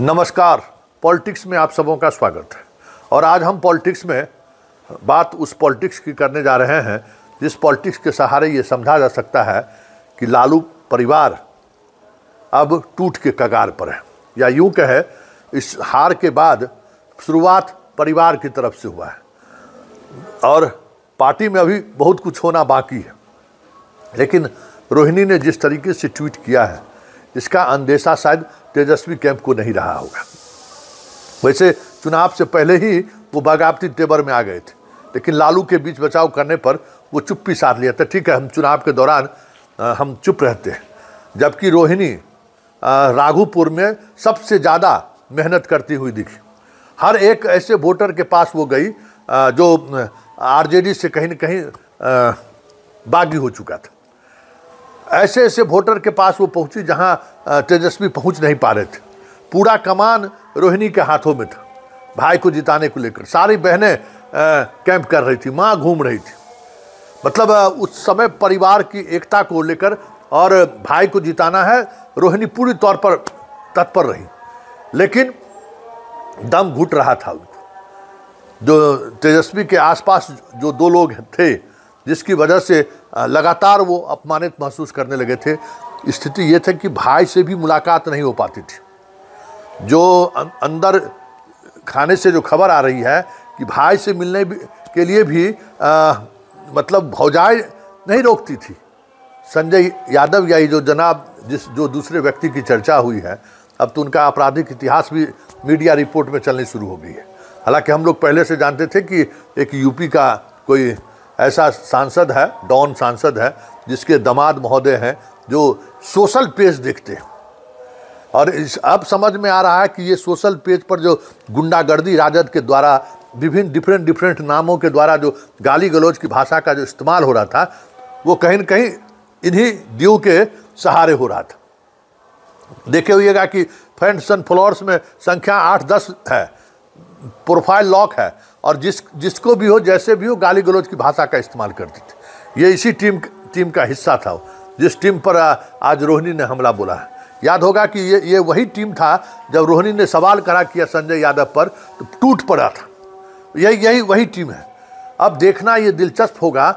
नमस्कार। पॉलिटिक्स में आप सबों का स्वागत है। और आज हम पॉलिटिक्स में बात उस पॉलिटिक्स की करने जा रहे हैं जिस पॉलिटिक्स के सहारे ये समझा जा सकता है कि लालू परिवार अब टूट के कगार पर है, या यूं कहे इस हार के बाद शुरुआत परिवार की तरफ से हुआ है और पार्टी में अभी बहुत कुछ होना बाकी है। लेकिन रोहिणी ने जिस तरीके से ट्वीट किया है इसका अंदेशा शायद तेजस्वी कैंप को नहीं रहा होगा। वैसे चुनाव से पहले ही वो बगावती तेवर में आ गए थे, लेकिन लालू के बीच बचाव करने पर वो चुप्पी साध लिया था। ठीक है, हम चुनाव के दौरान हम चुप रहते हैं, जबकि रोहिणी राघोपुर में सबसे ज़्यादा मेहनत करती हुई दिखी। हर एक ऐसे वोटर के पास वो गई जो आरजेडी से कहीं न कहीं बागी हो चुका था। ऐसे ऐसे वोटर के पास वो पहुंची जहां तेजस्वी पहुंच नहीं पा रहे थे। पूरा कमान रोहिणी के हाथों में था। भाई को जिताने को लेकर सारी बहनें कैंप कर रही थी, माँ घूम रही थी। मतलब उस समय परिवार की एकता को लेकर और भाई को जिताना है, रोहिणी पूरी तौर पर तत्पर रही। लेकिन दम घुट रहा था उनको। जो तेजस्वी के आसपास जो दो लोग थे जिसकी वजह से लगातार वो अपमानित महसूस करने लगे थे। स्थिति ये थी कि भाई से भी मुलाकात नहीं हो पाती थी। जो अंदर खाने से जो खबर आ रही है कि भाई से मिलने के लिए भी मतलब भौजाई नहीं रोकती थी। संजय यादव या जो जनाब जो दूसरे व्यक्ति की चर्चा हुई है, अब तो उनका आपराधिक इतिहास भी मीडिया रिपोर्ट में चलनी शुरू हो गई है। हालांकि हम लोग पहले से जानते थे कि एक यूपी का कोई ऐसा सांसद है, डॉन सांसद है, जिसके दामाद महोदय हैं जो सोशल पेज देखते हैं। और अब समझ में आ रहा है कि ये सोशल पेज पर जो गुंडागर्दी राजद के द्वारा विभिन्न डिफरेंट नामों के द्वारा जो गाली गलौज की भाषा का जो इस्तेमाल हो रहा था, वो कहीं न कहीं इन्हीं ड्यू के सहारे हो रहा था। देखे हुएगा कि फ्रेंड्स एंड फॉलोअर्स में संख्या 8-10 है, प्रोफाइल लॉक है, और जिसको भी हो जैसे भी हो गाली गलौज की भाषा का इस्तेमाल करते थे। ये इसी टीम का हिस्सा था जिस टीम पर आज रोहिणी ने हमला बोला है। याद होगा कि ये वही टीम था जब रोहिणी ने सवाल खड़ा किया संजय यादव पर तो टूट पड़ा था। यही वही टीम है। अब देखना ये दिलचस्प होगा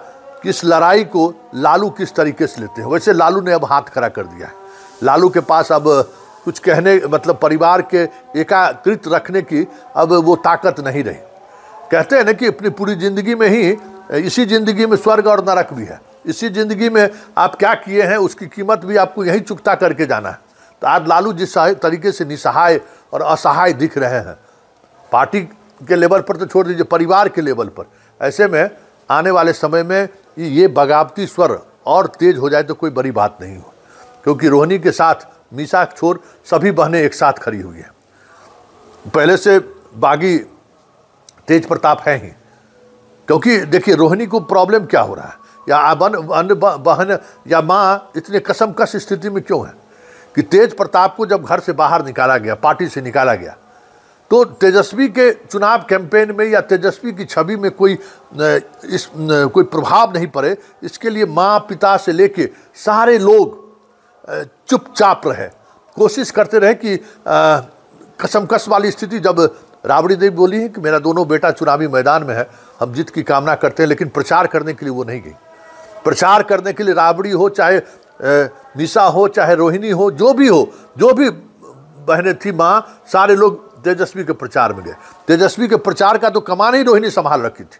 कि इस लड़ाई को लालू किस तरीके से लेते हैं। वैसे लालू ने अब हाथ खड़ा कर दिया है। लालू के पास अब कुछ कहने मतलब परिवार के एकाकृत रखने की अब वो ताकत नहीं रही। कहते हैं ना कि अपनी पूरी ज़िंदगी में ही इसी ज़िंदगी में स्वर्ग और नरक भी है। इसी ज़िंदगी में आप क्या किए हैं उसकी कीमत भी आपको यही चुकता करके जाना है। तो आज लालू जिस तरीके से निसहाय और असहाय दिख रहे हैं, पार्टी के लेवल पर तो छोड़ दीजिए, परिवार के लेवल पर, ऐसे में आने वाले समय में ये बगावती स्वर और तेज हो जाए तो कोई बड़ी बात नहीं हो, क्योंकि रोहिणी के साथ मीसा छोर सभी बहनें एक साथ खड़ी हुई हैं। पहले से बागी तेज प्रताप है ही, क्योंकि देखिए रोहिणी को प्रॉब्लम क्या हो रहा है, या अन्य बहन या माँ इतने कसमकस स्थिति में क्यों है कि तेज प्रताप को जब घर से बाहर निकाला गया, पार्टी से निकाला गया, तो तेजस्वी के चुनाव कैंपेन में या तेजस्वी की छवि में कोई प्रभाव नहीं पड़े, इसके लिए माँ पिता से लेके सारे लोग चुपचाप रहे, कोशिश करते रहे कि कसमकस वाली स्थिति। जब राबड़ी देवी बोली है कि मेरा दोनों बेटा चुनावी मैदान में है, हम जीत की कामना करते हैं, लेकिन प्रचार करने के लिए वो नहीं गई। प्रचार करने के लिए राबड़ी हो, चाहे निशा हो, चाहे रोहिणी हो, जो भी बहनें थी, माँ, सारे लोग तेजस्वी के प्रचार में गए। तेजस्वी के प्रचार का तो कमान ही रोहिणी संभाल रखी थी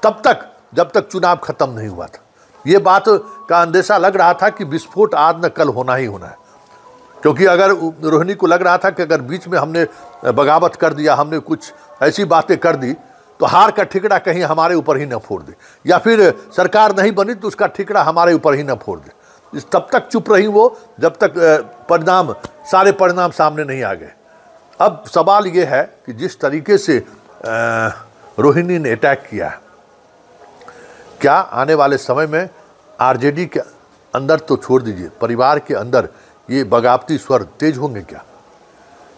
तब तक जब तक चुनाव खत्म नहीं हुआ था। ये बात का अंदेशा लग रहा था कि विस्फोट आज न कल होना ही होना है, क्योंकि अगर रोहिणी को लग रहा था कि अगर बीच में हमने बगावत कर दिया, हमने कुछ ऐसी बातें कर दी तो हार का ठिकरा कहीं हमारे ऊपर ही न फोड़ दे, या फिर सरकार नहीं बनी तो उसका ठिकरा हमारे ऊपर ही न फोड़ दे। तब तक चुप रही वो जब तक सारे परिणाम सामने नहीं आ गए। अब सवाल ये है कि जिस तरीके से रोहिणी ने अटैक किया है, क्या आने वाले समय में आरजेडी के अंदर तो छोड़ दीजिए, परिवार के अंदर ये बगावती स्वर तेज होंगे क्या?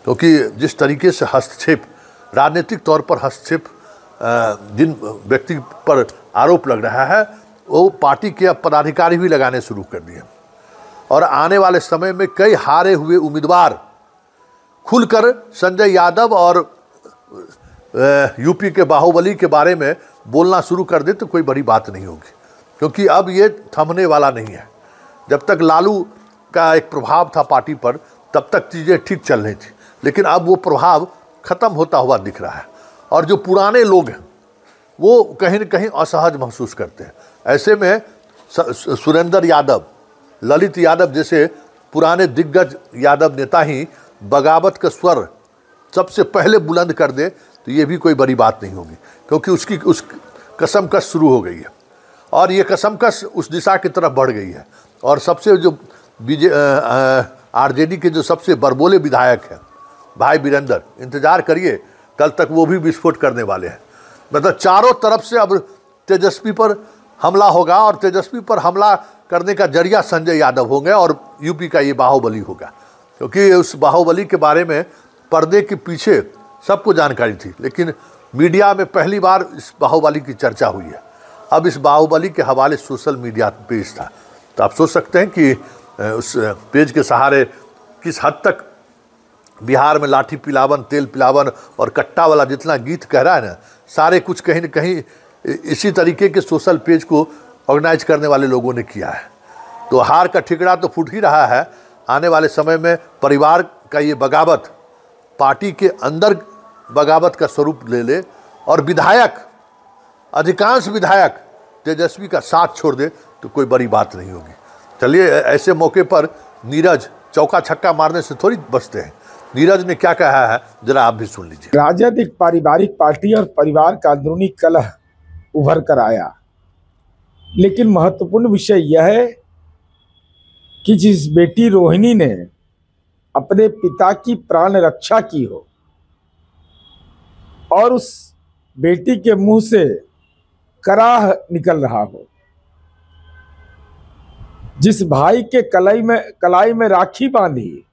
क्योंकि जिस तरीके से हस्तक्षेप, राजनीतिक तौर पर हस्तक्षेप जिन व्यक्ति पर आरोप लग रहा है, वो पार्टी के अब पदाधिकारी भी लगाने शुरू कर दिए। और आने वाले समय में कई हारे हुए उम्मीदवार खुलकर संजय यादव और यूपी के बाहुबली के बारे में बोलना शुरू कर दे तो कोई बड़ी बात नहीं होगी, क्योंकि अब ये थमने वाला नहीं है। जब तक लालू का एक प्रभाव था पार्टी पर तब तक चीज़ें ठीक चल रही थी, लेकिन अब वो प्रभाव ख़त्म होता हुआ दिख रहा है और जो पुराने लोग हैं वो कहीं न कहीं असहज महसूस करते हैं। ऐसे में सुरेंद्र यादव, ललित यादव जैसे पुराने दिग्गज यादव नेता ही बगावत का स्वर सबसे पहले बुलंद कर दे तो ये भी कोई बड़ी बात नहीं होगी, क्योंकि उस कसमकश शुरू हो गई है और ये कसमकश उस दिशा की तरफ बढ़ गई है। और सबसे जो आरजेडी के जो सबसे बरबोले विधायक हैं भाई वीरेंद्र, इंतजार करिए, कल तक वो भी विस्फोट करने वाले हैं। मतलब चारों तरफ से अब तेजस्वी पर हमला होगा और तेजस्वी पर हमला करने का जरिया संजय यादव होंगे और यूपी का ये बाहुबली होगा, क्योंकि उस बाहुबली के बारे में पर्दे के पीछे सबको जानकारी थी, लेकिन मीडिया में पहली बार इस बाहुबली की चर्चा हुई है। अब इस बाहुबली के हवाले सोशल मीडिया पेज था, तो आप सोच सकते हैं कि उस पेज के सहारे किस हद तक बिहार में लाठी पिलावन, तेल पिलावन और कट्टा वाला जितना गीत कह रहा है ना, सारे कुछ कहीं न कहीं इसी तरीके के सोशल पेज को ऑर्गेनाइज करने वाले लोगों ने किया है। तो हार का ठिकरा तो फूट ही रहा है। आने वाले समय में परिवार का ये बगावत पार्टी के अंदर बगावत का स्वरूप ले ले और विधायक, अधिकांश विधायक तेजस्वी का साथ छोड़ दे तो कोई बड़ी बात नहीं होगी। चलिए, ऐसे मौके पर नीरज चौका छक्का मारने से थोड़ी बचते हैं। नीरज ने क्या कहा है जरा आप भी सुन लीजिए। राजद एक पारिवारिक पार्टी और परिवार का अंदरूनी कलह उभर कर आया, लेकिन महत्वपूर्ण विषय यह है कि जिस बेटी रोहिणी ने अपने पिता की प्राण रक्षा की हो और उस बेटी के मुंह से कराह निकल रहा हो, जिस भाई के कलाई में राखी बांधी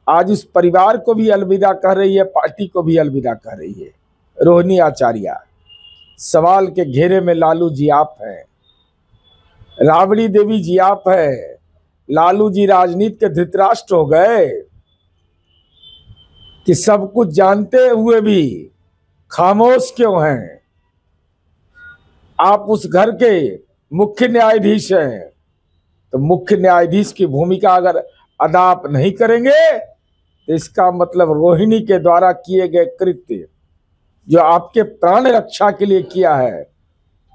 आज उस परिवार को भी अलविदा कह रही है, पार्टी को भी अलविदा कह रही है, रोहिणी आचार्य। सवाल के घेरे में लालू जी आप हैं, राबड़ी देवी जी आप हैं। लालू जी राजनीति के धृतराष्ट्र हो गए कि सब कुछ जानते हुए भी खामोश क्यों हैं? आप उस घर के मुख्य न्यायाधीश हैं, तो मुख्य न्यायाधीश की भूमिका अगर अदा आप नहीं करेंगे तो इसका मतलब रोहिणी के द्वारा किए गए कृत्य जो आपके प्राण रक्षा के लिए किया है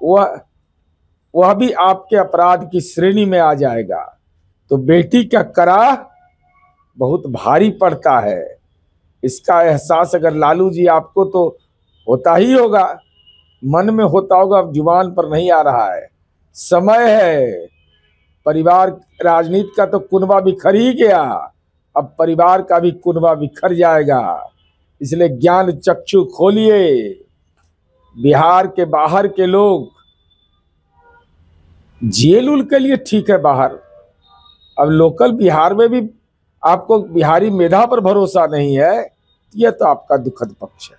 वह भी आपके अपराध की श्रेणी में आ जाएगा। तो बेटी का कराह बहुत भारी पड़ता है। इसका एहसास अगर लालू जी आपको तो होता ही होगा, मन में होता होगा, अब जुबान पर नहीं आ रहा है। समय है, परिवार राजनीति का तो कुनबा बिखर ही गया, अब परिवार का भी कुनबा बिखर जाएगा। इसलिए ज्ञान चक्षु खोलिए। बिहार के बाहर के लोग जेल उल के लिए ठीक है बाहर, अब लोकल बिहार में भी आपको बिहारी मेधा पर भरोसा नहीं है, यह तो आपका दुखद पक्ष है।